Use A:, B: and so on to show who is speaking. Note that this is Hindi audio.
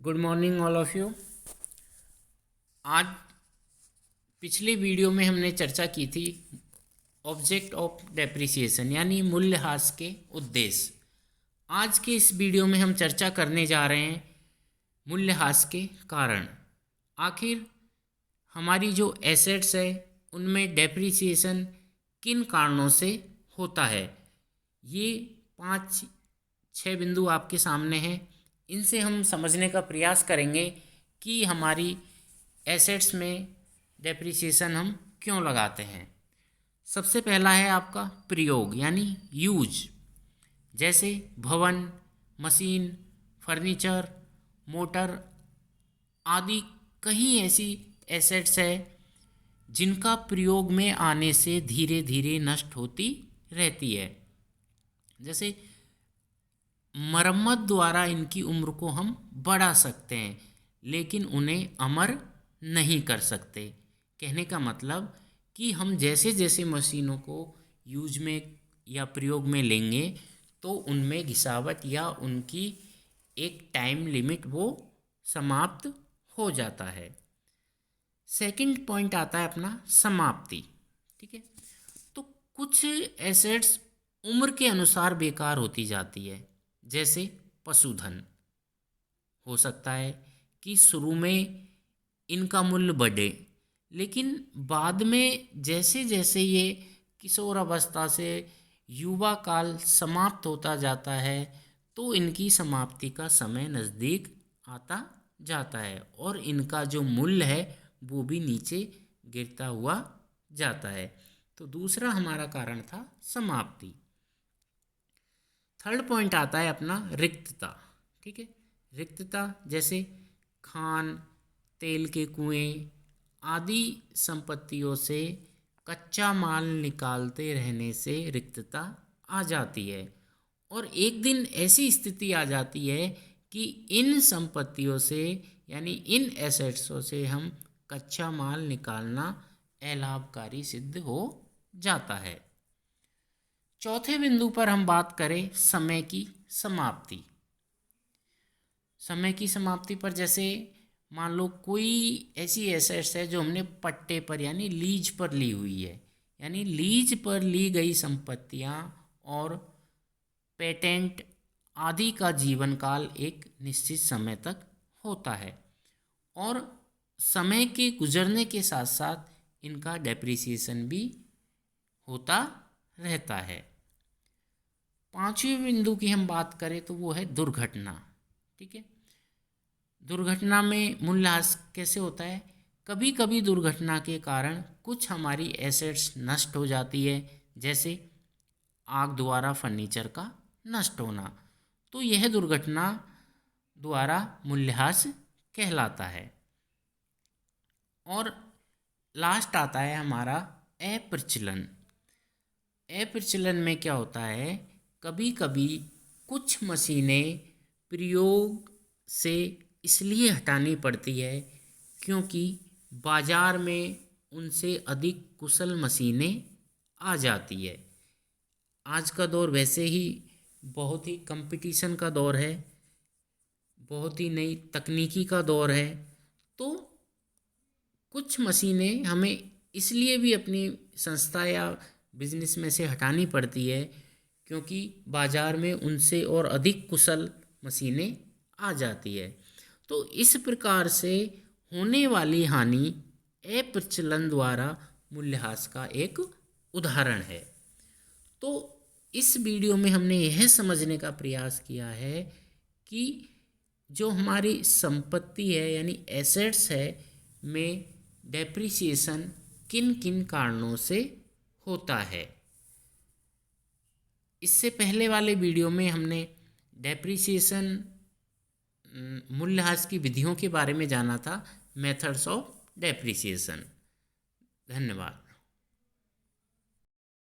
A: Good morning all of you. आज पिछली वीडियो में हमने चर्चा की थी ऑब्जेक्ट ऑफ डेप्रिसिएशन यानी मूल्यह्रास के उद्देश्य। आज के इस वीडियो में हम चर्चा करने जा रहे हैं मूल्यह्रास के कारण। आखिर हमारी जो एसेट्स है उनमें डेप्रिसिएशन किन कारणों से होता है। ये 5-6 बिंदु आपके सामने हैं। इनसे हम समझने का प्रयास करेंगे कि हमारी एसेट्स में डेप्रिसिएशन हम क्यों लगाते हैं। सबसे पहला है आपका प्रयोग यानी यूज, जैसे भवन, मशीन, फर्नीचर, मोटर आदि कई ऐसी एसेट्स है जिनका प्रयोग में आने से धीरे धीरे नष्ट होती रहती है। जैसे मरम्मत द्वारा इनकी उम्र को हम बढ़ा सकते हैं लेकिन उन्हें अमर नहीं कर सकते। कहने का मतलब कि हम जैसे जैसे मशीनों को यूज में या प्रयोग में लेंगे तो उनमें घिसावट या उनकी एक टाइम लिमिट वो समाप्त हो जाता है। सेकंड पॉइंट आता है अपना समाप्ति। ठीक है, तो कुछ एसेट्स उम्र के अनुसार बेकार होती जाती है। जैसे पशुधन, हो सकता है कि शुरू में इनका मूल्य बढ़े लेकिन बाद में जैसे जैसे ये किशोर अवस्था से युवा काल समाप्त होता जाता है तो इनकी समाप्ति का समय नज़दीक आता जाता है और इनका जो मूल्य है वो भी नीचे गिरता हुआ जाता है। तो दूसरा हमारा कारण था समाप्ति। थर्ड पॉइंट आता है अपना रिक्तता। ठीक है, रिक्तता जैसे खान, तेल के कुएं आदि संपत्तियों से कच्चा माल निकालते रहने से रिक्तता आ जाती है और एक दिन ऐसी स्थिति आ जाती है कि इन संपत्तियों से यानी इन एसेट्सों से हम कच्चा माल निकालना अलाभकारी सिद्ध हो जाता है। चौथे बिंदु पर हम बात करें समय की समाप्ति। समय की समाप्ति पर जैसे मान लो कोई ऐसी एसेट्स है जो हमने पट्टे पर यानी लीज पर ली हुई है, यानी लीज पर ली गई संपत्तियां और पेटेंट आदि का जीवन काल एक निश्चित समय तक होता है और समय के गुजरने के साथ साथ इनका डेप्रिसिएशन भी होता रहता है। पांचवें बिंदु की हम बात करें तो वो है दुर्घटना। ठीक है, दुर्घटना में मूल्यह्रास कैसे होता है। कभी कभी दुर्घटना के कारण कुछ हमारी एसेट्स नष्ट हो जाती है, जैसे आग द्वारा फर्नीचर का नष्ट होना, तो यह दुर्घटना द्वारा मूल्यह्रास कहलाता है। और लास्ट आता है हमारा अप्रचलन। अप्रचलन में क्या होता है, कभी कभी कुछ मशीनें प्रयोग से इसलिए हटानी पड़ती है क्योंकि बाजार में उनसे अधिक कुशल मशीनें आ जाती है। आज का दौर वैसे ही बहुत ही कंपटीशन का दौर है, बहुत ही नई तकनीकी का दौर है, तो कुछ मशीनें हमें इसलिए भी अपनी संस्था या बिजनेस में से हटानी पड़ती है क्योंकि बाजार में उनसे और अधिक कुशल मशीनें आ जाती है। तो इस प्रकार से होने वाली हानि अप्रचलन द्वारा मूल्यह्रास का एक उदाहरण है। तो इस वीडियो में हमने यह समझने का प्रयास किया है कि जो हमारी संपत्ति है यानी एसेट्स है में डेप्रिसिएशन किन किन कारणों से होता है। इससे पहले वाले वीडियो में हमने डेप्रिसिएशन मूल्यह्रास की विधियों के बारे में जाना था, मेथड्स ऑफ डेप्रिसिएशन। धन्यवाद।